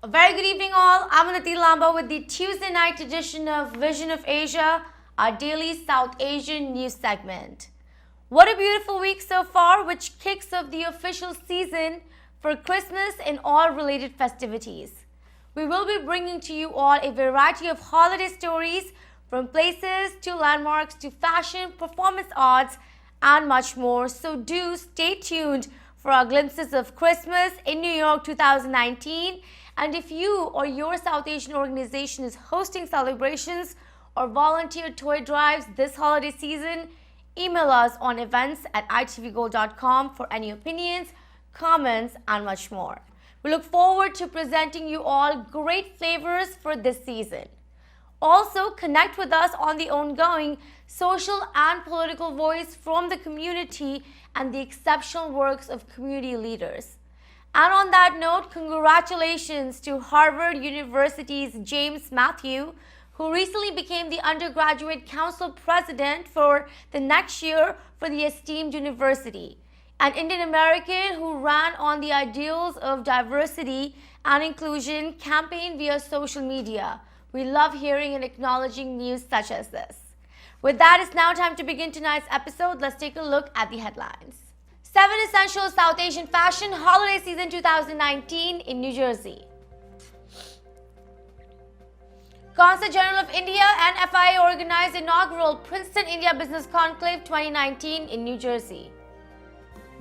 A very good evening all. I'm Aditi Lamba with the Tuesday night edition of Vision of Asia, our daily South Asian news segment. What a beautiful week so far, which kicks off the official season for Christmas and all related festivities. We will be bringing to you all a variety of holiday stories from places to landmarks to fashion, performance arts and much more. So do stay tuned for our glimpses of Christmas in New York 2019. And if you or your South Asian organization is hosting celebrations or volunteer toy drives this holiday season, email us on events@itvgold.com for any opinions, comments, and much more. We look forward to presenting you all great flavors for this season. Also, connect with us on the ongoing social and political voice from the community and the exceptional works of community leaders. And on that note, congratulations to Harvard University's James Matthew, who recently became the undergraduate council president for the next year for the esteemed university. An Indian American who ran on the ideals of diversity and inclusion campaign via social media. We love hearing and acknowledging news such as this. With that, it's now time to begin tonight's episode. Let's take a look at the headlines. 7 Essential South Asian Fashion Holiday Season 2019 in New Jersey. Consul General of India and FIA organized inaugural Princeton India Business Conclave 2019 in New Jersey.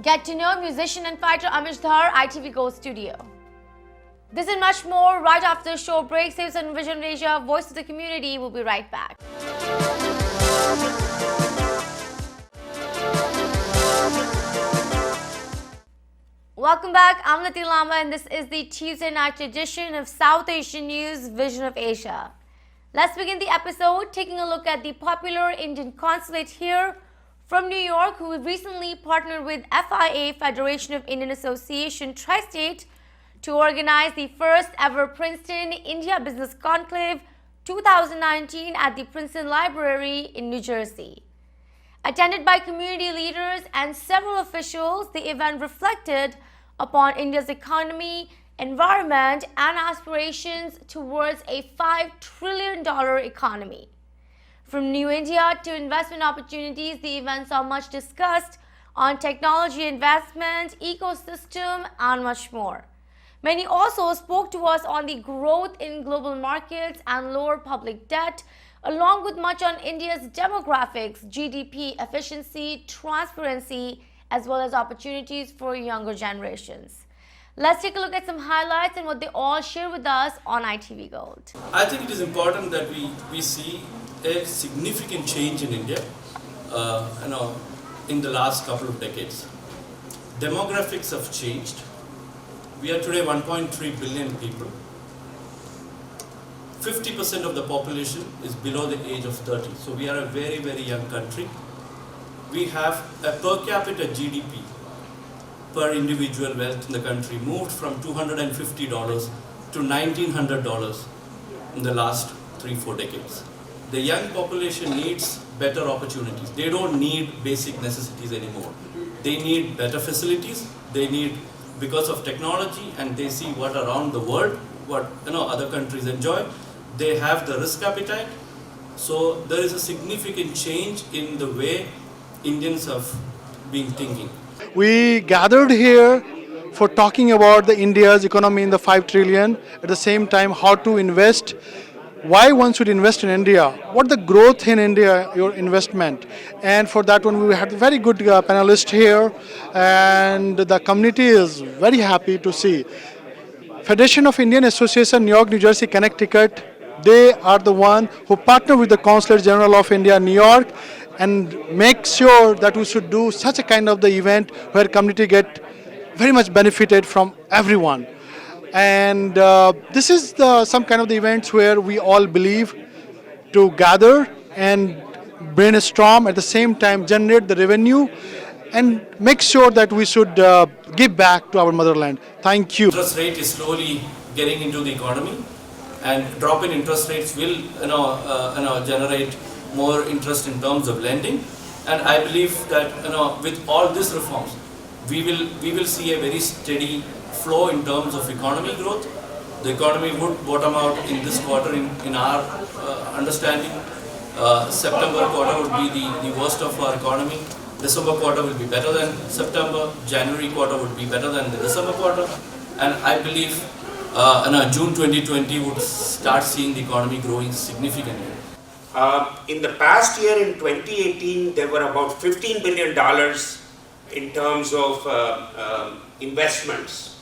Get to know musician and fighter Amish Dhar, ITV Gold Studio. This and much more right after the show break. Saves on Vision of Asia, Voice of the Community. We'll be right back. Welcome back. I'm Aditi Lamba and this is the Tuesday night edition of South Asian News, Vision of Asia. Let's begin the episode taking a look at the popular Indian consulate here from New York, who recently partnered with FIA, Federation of Indian Association Tri-State, to organize the first ever Princeton India Business Conclave 2019 at the Princeton Library in New Jersey. Attended by community leaders and several officials, the event reflected upon India's economy, environment, and aspirations towards a $5 trillion economy. From New India to investment opportunities, the event saw much discussed on technology investment, ecosystem, and much more. Many also spoke to us on the growth in global markets and lower public debt, along with much on India's demographics, GDP efficiency, transparency, as well as opportunities for younger generations. Let's take a look at some highlights and what they all share with us on ITV Gold. I think it is important that we see a significant change in India in the last couple of decades. Demographics have changed. We are today 1.3 billion people. 50% of the population is below the age of 30. So we are a very, very young country. We have a per capita GDP per individual wealth in the country moved from $250 to $1,900 in the last 3-4 decades. The young population needs better opportunities. They don't need basic necessities anymore. They need better facilities. They need, because of technology, and they see what around the world, what other countries enjoy. They have the risk appetite. So there is a significant change in the way Indians have been thinking. We gathered here for talking about the India's economy in the 5 trillion, at the same time how to invest why one should invest in India, what the growth in India, your investment. And for that one, we had a very good panelist here, and the community is very happy to see. Federation of Indian Association, New York, New Jersey, Connecticut, they are the one who partner with the Consulate General of India, New York, and make sure that we should do such a kind of the event where community get very much benefited from everyone. And this is some kind of the events where we all believe to gather and brainstorm at the same time, generate the revenue, and make sure that we should give back to our motherland. Thank you. Interest rate is slowly getting into the economy, and drop in interest rates will generate more interest in terms of lending. And I believe that with all these reforms, we will see a very steady flow in terms of economy growth. The economy would bottom out in this quarter in our understanding. September quarter would be the worst of our economy. December quarter will be better than September. January quarter would be better than the December quarter. And I believe June 2020 would start seeing the economy growing significantly. In the past year, in 2018, there were about $15 billion in terms of investments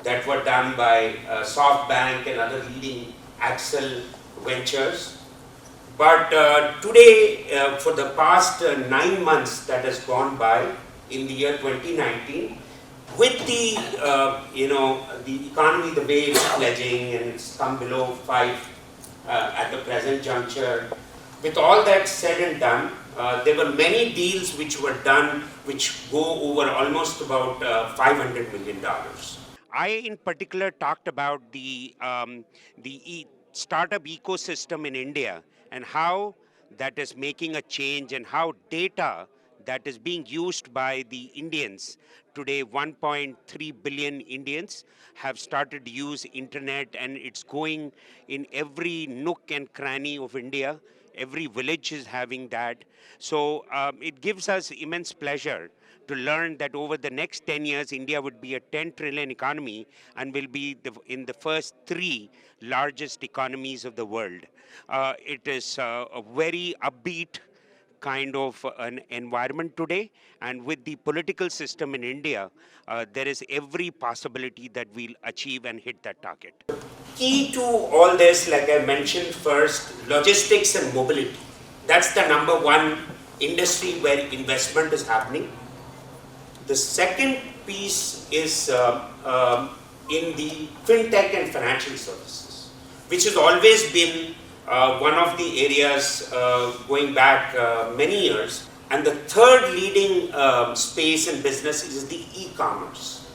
that were done by SoftBank and other leading Axel ventures. But today, for the past 9 months that has gone by in the year 2019, with the the economy the way it's pledging and it's come below 5 at the present juncture, with all that said and done, there were many deals which were done which go over almost about $500 million. I in particular talked about the startup ecosystem in India and how that is making a change, and how data that is being used by the Indians. Today, 1.3 billion Indians have started to use internet, and it's going in every nook and cranny of India. Every village is having that. So it gives us immense pleasure to learn that over the next 10 years, India would be a 10 trillion economy and will be in the first 3 largest economies of the world. It is a very upbeat kind of an environment today, and with the political system in India, there is every possibility that we'll achieve and hit that target. Key to all this, like I mentioned first, logistics and mobility. That's the number one industry where investment is happening. The second piece is in the fintech and financial services, which has always been one of the areas going back many years. And the third leading space in business is the e-commerce.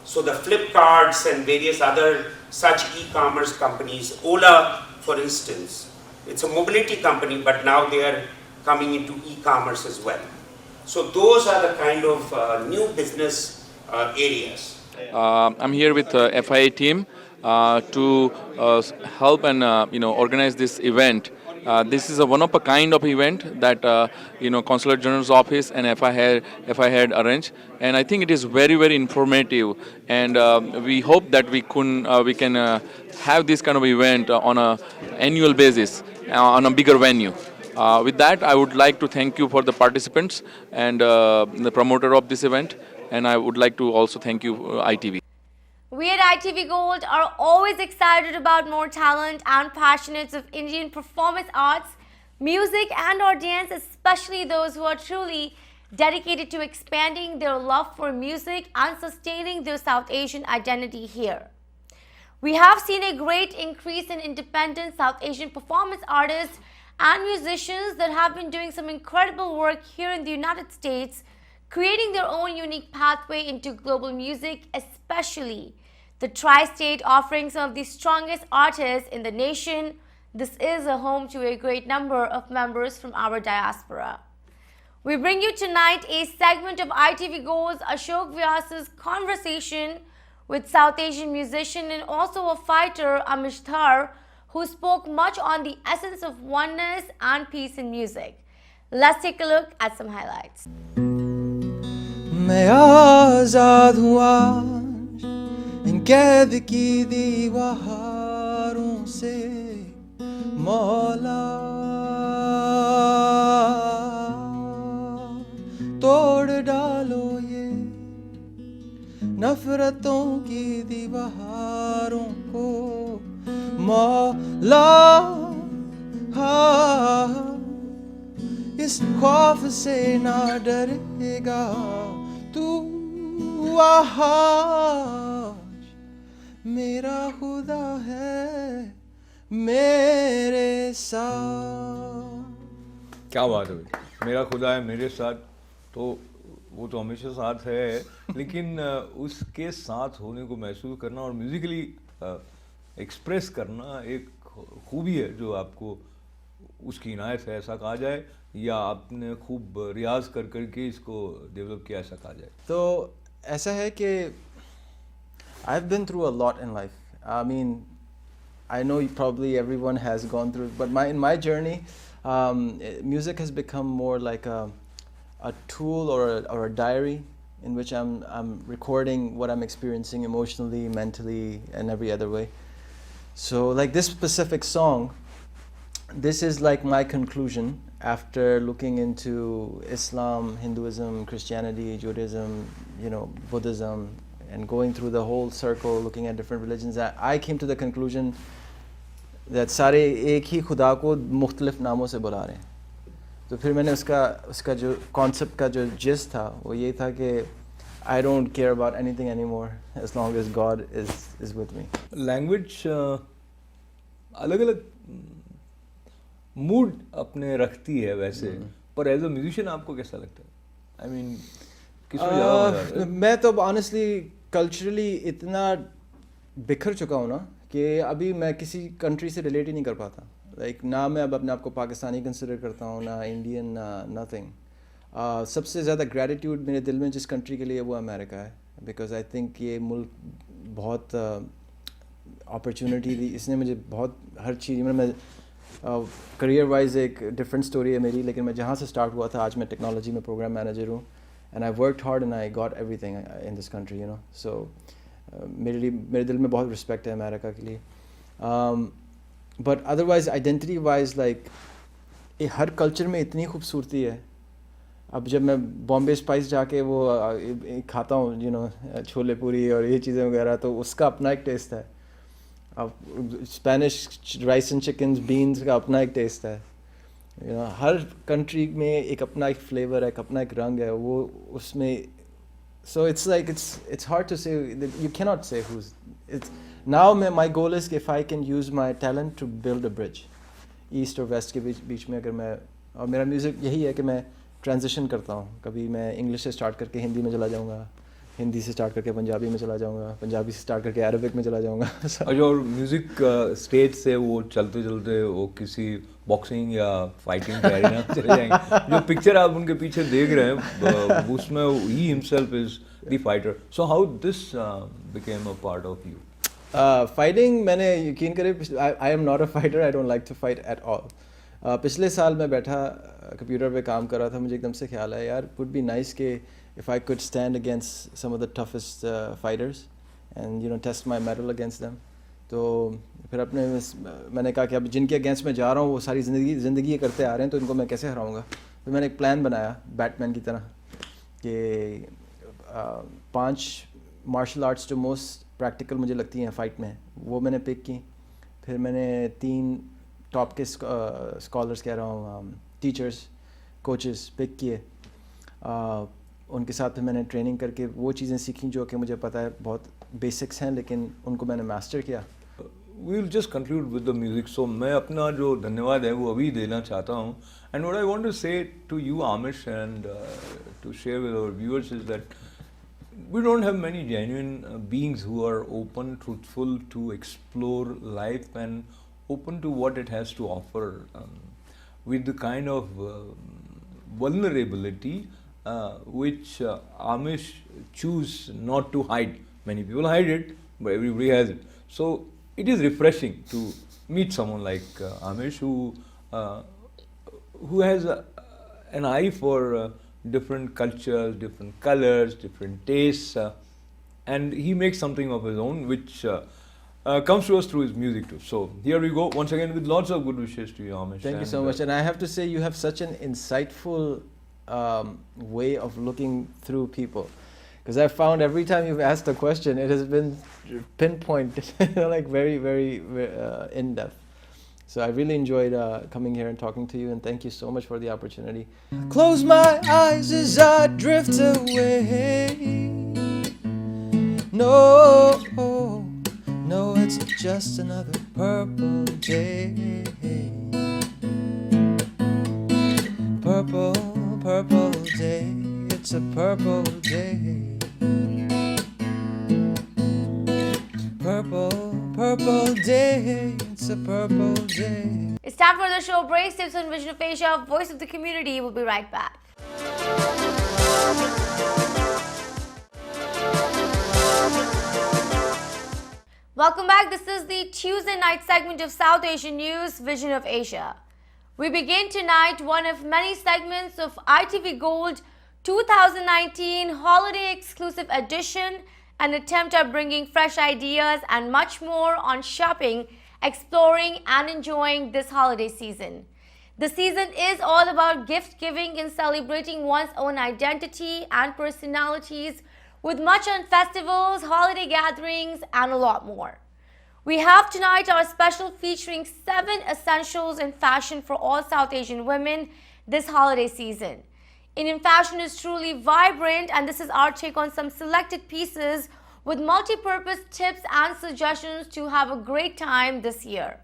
So the Flipkarts and various other such e-commerce companies, Ola for instance, it's a mobility company, but now they are coming into e-commerce as well. So those are the kind of new business areas. I'm here with FIA team to help and organize this event. This is a one-of-a-kind of event that Consulate General's Office and FIA had arranged, and I think it is very, very informative. And we hope that we can have this kind of event on an annual basis on a bigger venue. With that, I would like to thank you for the participants and the promoter of this event, and I would like to also thank you, ITV. We at ITV Gold are always excited about more talent and passionates of Indian performance arts, music and or dance, especially those who are truly dedicated to expanding their love for music and sustaining their South Asian identity here. We have seen a great increase in independent South Asian performance artists and musicians that have been doing some incredible work here in the United States, creating their own unique pathway into global music, especially the tri-state offering some of the strongest artists in the nation. This is a home to a great number of members from our diaspora. We bring you tonight a segment of ITV Gold's Ashok Vyas's conversation with South Asian musician and also a fighter, Amish Dhar, who spoke much on the essence of oneness and peace in music. Let's take a look at some highlights. मैं आज़ाद हुआ इन कैद की दीवारों से مولا توڑ ڈالو یہ نفرتوں کی دیواروں کو مولا اس خوف سے نہ ڈرے گا تو آج میرا خدا ہے میرے ساتھ. کیا بات ہے بھائی, میرا خدا ہے میرے ساتھ, تو وہ تو ہمیشہ ساتھ ہے, لیکن اس کے ساتھ ہونے کو محسوس کرنا اور میوزیکلی ایکسپریس کرنا ایک خوبی ہے جو آپ کو اس کی عنایت ہے ایسا کہا جائے, یا آپ نے خوب ریاض کر کر کے اس کو ڈیولپ کیا ایسا کہا جائے. تو ایسا ہے کہ I've been through a lot in life. I mean, I know probably everyone has gone through it, but in my journey, music has become more like a tool or a diary in which I'm recording what I'm experiencing emotionally, mentally, and every other way. So like this specific song, this is like my conclusion after looking into Islam, Hinduism, Christianity, Judaism, Buddhism, and going through the whole circle, looking at different religions, I came to the conclusion that سارے ایک ہی خدا کو مختلف ناموں سے بلا رہے ہیں. تو پھر میں نے اس کا جو کانسیپٹ کا جو جس تھا وہ یہ تھا کہ I don't care about anything anymore as long as God is with me. Language الگ الگ موڈ اپنے رکھتی ہے ویسے, پر ایز اے میوزیشین آپ کو کیسا لگتا ہے؟ آئی مین کس میں زیادہ مزہ آتا ہے؟ میں تو آنیسٹلی کلچرلی اتنا بکھر چکا ہوں نا کہ ابھی میں کسی کنٹری سے ریلیٹ ہی نہیں کر پاتا. لائک نہ میں اب اپنے آپ کو پاکستانی کنسیڈر کرتا ہوں, نہ انڈین, نہ نتھنگ. سب سے زیادہ گریٹیٹیوڈ میرے دل میں جس کنٹری کے لیے وہ امریکہ ہے, بیکاز آئی تھنک یہ ملک بہت اپرچونیٹی دی, اس نے مجھے بہت ہر چیز, میں کریئر وائز ایک ڈفرینٹ اسٹوری ہے میری, لیکن میں جہاں سے اسٹارٹ ہوا تھا آج میں ٹیکنالوجی میں پروگرام مینیجر ہوں, and I worked hard and I got everything in this country, so میرے دل میں بہت رسپیکٹ ہے امریکہ کے لیے. But otherwise identity wise like ہر کلچر میں اتنی خوبصورتی ہے. اب جب میں بامبے اسپائس جا کے وہ کھاتا ہوں چھولے پوری اور یہ چیزیں وغیرہ, تو اس کا اپنا ایک ٹیسٹ ہے. اب اسپینش رائس اینڈ چکنز, بینس کا اپنا ایک ٹیسٹ ہے. ہر کنٹری میں ایک اپنا ایک فلیور ہے, ایک اپنا ایک رنگ ہے وہ اس میں. So it's like it's hard to say, you cannot say who's it's now. My goal is if I can use my talent to build a bridge east or west کے بیچ میں. اگر میں, اور میرا میوزک یہی ہے کہ میں ٹرانزیشن کرتا ہوں, کبھی میں انگلش سے اسٹارٹ کر کے ہندی میں چلا جاؤں گا, ہندی سے اسٹارٹ کر کے پنجابی میں چلا جاؤں گا, پنجابی سے اسٹارٹ کر کے عربک میں چلا جاؤں گا. اور میوزک اسٹیج سے وہ چلتے چلتے وہ کسی باکسنگ یا فائٹنگ کی ایرینا چلے جائیں گے. جو پکچر آپ ان کے پیچھے دیکھ رہے ہیں اس میں he himself is the fighter. So how this became a part of you? Fighting میں نے یقین کرے, I am not a fighter, I don't like to fight at all. پچھلے سال میں بیٹھا کمپیوٹر پہ کام کر رہا تھا, مجھے ایک دم سے خیال آیا یار وڈ بی نائس کہ if I could stand against some of the toughest fighters and test my mettle against them. تو پھر میں نے کہا کہ اب جن کے اگینسٹ میں جا رہا ہوں وہ ساری زندگی یہ کرتے آ رہے ہیں, تو ان کو میں کیسے ہراؤں گا. پھر میں نے ایک پلان بنایا بیٹ مین کی طرح کہ 5 مارشل آرٹس جو موسٹ پریکٹیکل مجھے لگتی ہیں فائٹ میں, وہ میں نے پک کی. پھر میں نے 3 ٹاپ کے اسکالرس کہہ رہا ہوں, ٹیچرس, کوچز پک کیے. ان کے ساتھ پھر میں نے ٹریننگ کر کے وہ چیزیں سیکھیں جو کہ مجھے پتہ ہے بہت بیسکس ہیں, لیکن ان کو میں نے ماسٹر کیا. We will just conclude with the music. So میں اپنا جو دھنیہ واد ہے وہ ابھی دینا چاہتا ہوں. And what I want to say to you Amish and to share with our viewers is that we don't have many genuine beings who are open, truthful to explore life and open to what it has to offer, with the kind of vulnerability which Amish choose not to hide. Many people hide it, but everybody has it. So it is refreshing to meet someone like Amish who has an eye for different cultures, different colors, different tastes, and he makes something of his own which comes to us through his music too. So here we go once again with lots of good wishes to you, Amish. Thank you so much. And I have to say, you have such an insightful way of looking through people. Because I've found every time you've asked a question, it has been pinpointed, like very, very in depth. So I really enjoyed coming here and talking to you, and thank you so much for the opportunity. Close my eyes as I drift away. No, no, it's just another purple day. Purple, purple day. It's a purple day. Purple, purple day. It's a purple day. It's time for the show break. Tips on Vision of Asia, voice of the community. We'll be right back. Welcome back. This is the Tuesday night segment of South Asian News, Vision of Asia. We begin tonight one of many segments of ITV Gold 2019 Holiday Exclusive Edition, an attempt at bringing fresh ideas and much more on shopping, exploring and enjoying this holiday season. The season is all about gift giving and celebrating one's own identity and personalities, with much on festivals, holiday gatherings, and a lot more. We have tonight our special featuring 7 essentials in fashion for all South Asian women this holiday season. Indian fashion is truly vibrant, and this is our take on some selected pieces with multi-purpose tips and suggestions to have a great time this year.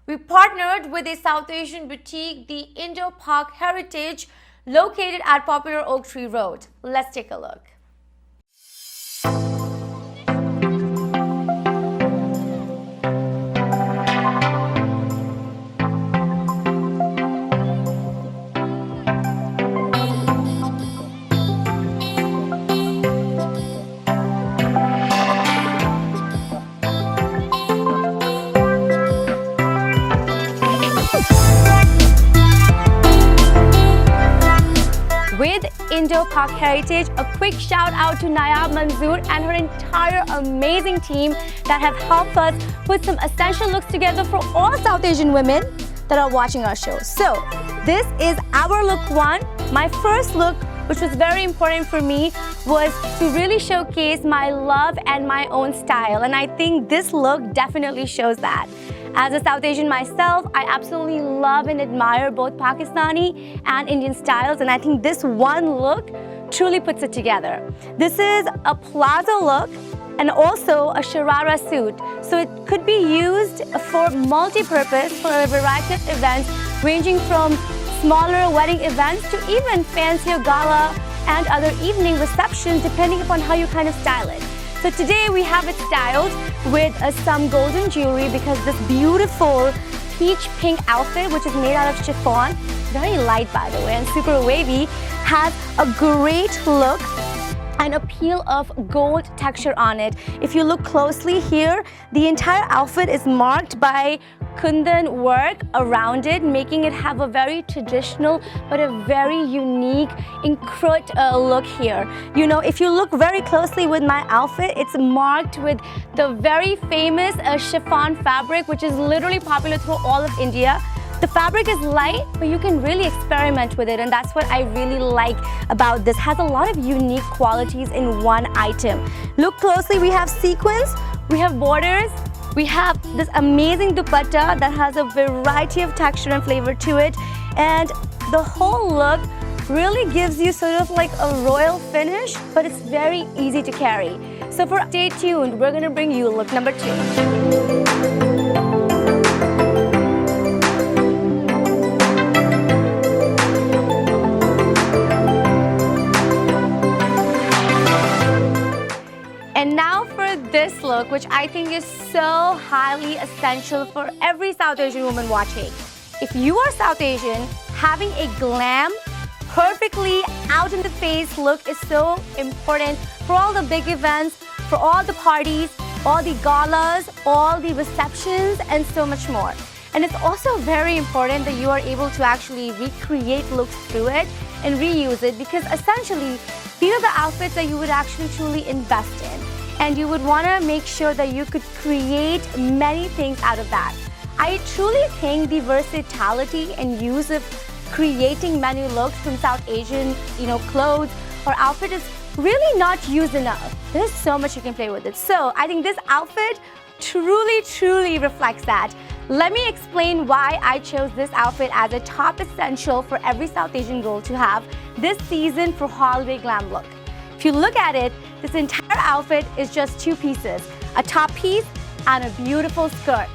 We partnered with a South Asian boutique, the Indo-Pak Heritage, located at popular Oak Tree Road. Let's take a look. With Indo-Pak Heritage, a quick shout out to Nayab Manzoor and her entire amazing team that have helped us put some essential looks together for all South Asian women that are watching our show. So this is our look 1. My first look, which was very important for me, was to really showcase my love and my own style, and I think this look definitely shows that. As a South Asian myself, I absolutely love and admire both Pakistani and Indian styles, and I think this one look truly puts it together. This is a plaza look and also a sharara suit, so it could be used for multi-purpose for a variety of events, ranging from smaller wedding events to even fancier gala and other evening receptions, depending upon how you kind of style it. So today we have it styled with some golden jewelry, because this beautiful peach pink outfit, which is made out of chiffon, very light by the way and super wavy, has a great look and appeal of gold texture on it. If you look closely here, the entire outfit is marked by kundan work around it, making it have a very traditional but a very unique incrut look here. You know, if you look very closely with my outfit, it's marked with the very famous chiffon fabric, which is literally popular through all of India. The fabric is light, but you can really experiment with it, and that's what I really like about this. It has a lot of unique qualities in one item. Look closely, we have sequins, we have borders, we have this amazing dupatta that has a variety of texture and flavor to it, and the whole look really gives you sort of like a royal finish, but it's very easy to carry. So stay tuned, we're gonna bring you look number 2. And now for this look, which I think is so highly essential for every South Asian woman watching. If you are South Asian, having a glam, perfectly out in the face look is so important for all the big events, for all the parties, all the galas, all the receptions, and so much more. And it's also very important that you are able to actually recreate looks through it and reuse it, because essentially these are the outfits that you would actually truly invest in. and you would want to make sure that you could create many things out of that. I truly think the versatility and use of creating many looks from South Asian, clothes or outfit is really not used enough. There's so much you can play with it. So I think this outfit truly reflects that. Let me explain why I chose this outfit as a top essential for every South Asian girl to have this season for holiday glam look. If you look at it, this entire outfit is just two pieces, a top piece and a beautiful skirt.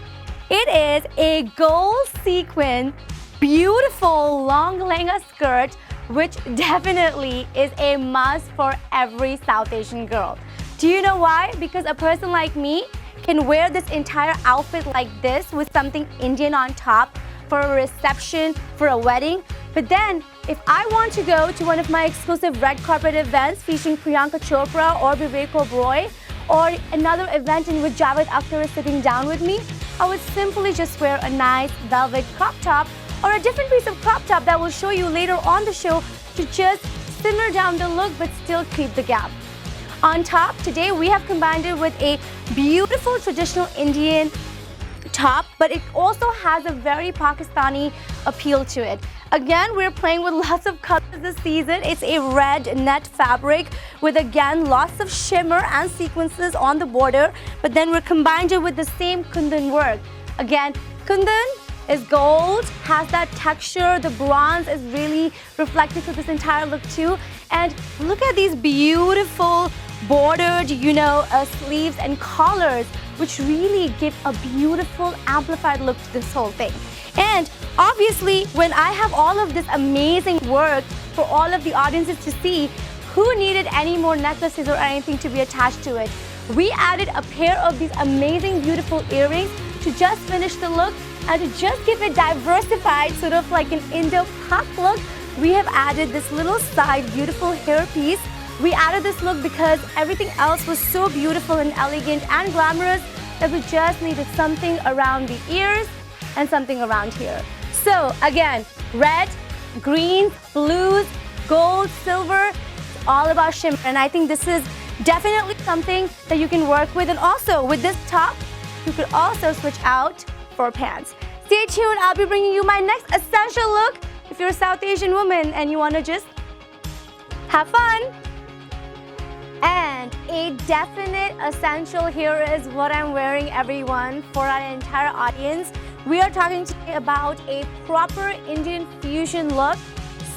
It is a gold sequin, beautiful long lehenga skirt, which definitely is a must for every South Asian girl. Do you know why? Because a person like me can wear this entire outfit like this with something Indian on top for a reception, for a wedding. But then, if I want to go to one of my exclusive red carpet events featuring Priyanka Chopra or Vivek Oberoi, or another event in which Javed Akhtar is sitting down with me, I would simply just wear a nice velvet crop top or a different piece of crop top that will show you later on the show to just simmer down the look but still keep the gap. On top, today we have combined it with a beautiful traditional Indian top, but it also has a very Pakistani appeal to it. Again, we're playing with lots of colors this season. It's a red net fabric with, again, lots of shimmer and sequences on the border, but then we're combined it with the same kundan work. Again, kundan is gold, has that texture, the bronze is really reflected to this entire look too. And look at these beautiful bordered, sleeves and collars, which really give a beautiful amplified look to this whole thing. And obviously, when I have all of this amazing work for all of the audiences to see, who needed any more necklaces or anything to be attached to it? We added a pair of these amazing, beautiful earrings to just finish the look and to just give it diversified, sort of like an Indo-Pak look. We have added this little side beautiful hairpiece. We added this look because everything else was so beautiful and elegant and glamorous that we just needed something around the ears and something around here. So again, red, greens, blues, gold, silver, it's all about shimmer. And I think this is definitely something that you can work with. And also with this top, you could also switch out for pants. Stay tuned, I'll be bringing you my next essential look if you're a South Asian woman and you want to just have fun. And a definite essential here is what I'm wearing, everyone, for our entire audience. We are talking today about a proper Indian fusion look,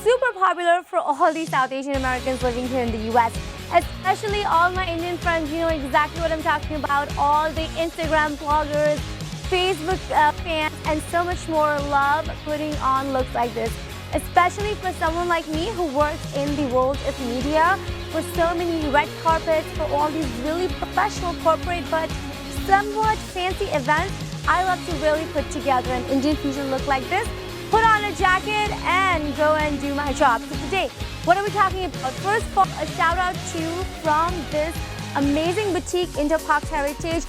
super popular for all the South Asian Americans living here in the US, especially all my Indian friends. You know exactly what I'm talking about. All the Instagram bloggers, Facebook fans, and so much more love putting on looks like this, especially for someone like me who works in the world of media, for so many red carpets, for all these really professional corporate but somewhat fancy events. I love to really put together an Indian fusion look like this, put on a jacket and go and do my job. So today, what are we talking about? First of all, a shout out to from this amazing boutique Indo-Pak Heritage,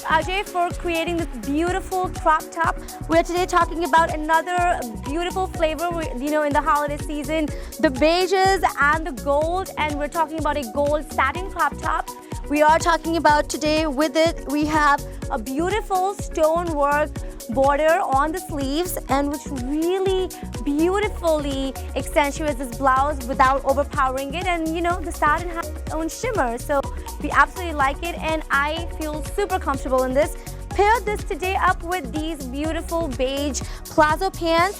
Ajay, for creating this beautiful crop top. We're today talking about another beautiful flavor, in the holiday season, the beiges and the gold, and we're talking about a gold satin crop top. We are talking about today with it, we have a beautiful stonework border on the sleeves, and which really beautifully accentuates this blouse without overpowering it. And the satin has its own shimmer, so we absolutely like it, and I feel super comfortable in this. Paired this today up with these beautiful beige plazo pants,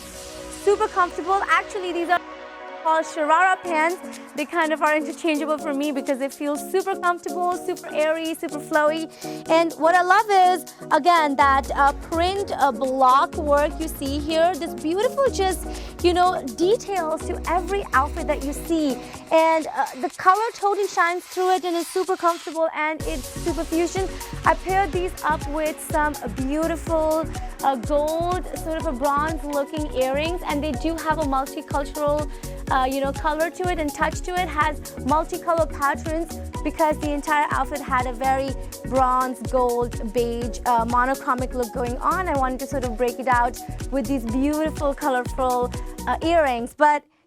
super comfortable. Actually, these are called Sharara pants. They kind of are interchangeable for me because they feel super comfortable, super airy, super flowy. And what I love is, again, that print block work you see here, this beautiful just, details to every outfit that you see. And the color totally shines through it and is super comfortable, and it's super fusion. I paired these up with some beautiful gold, sort of a bronze looking earrings, and they do have a multicultural color to it and touch to it, has multicolor patterns because the entire outfit had a very bronze, gold, beige, monochromic look going on. I wanted to sort of break it out with these beautiful, colorful earrings.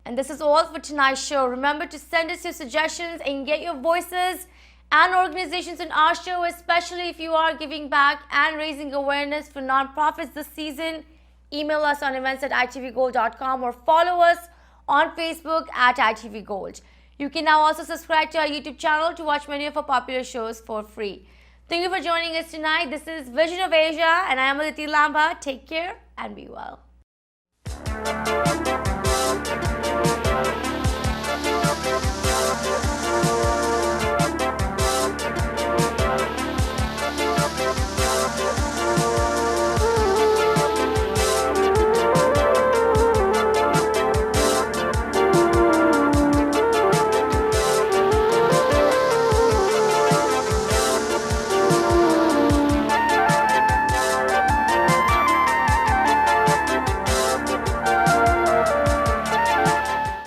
And this is all for tonight's show. Remember to send us your suggestions and get your voices and organizations on our show, especially if you are giving back and raising awareness for nonprofits this season. Email us on events@itvgold.com or follow us on Facebook @itvgold. You can now also subscribe to our YouTube channel to watch many of our popular shows for free. Thank you for joining us tonight. This is Vision of Asia and I am Aditi Lamba. Take care and be well.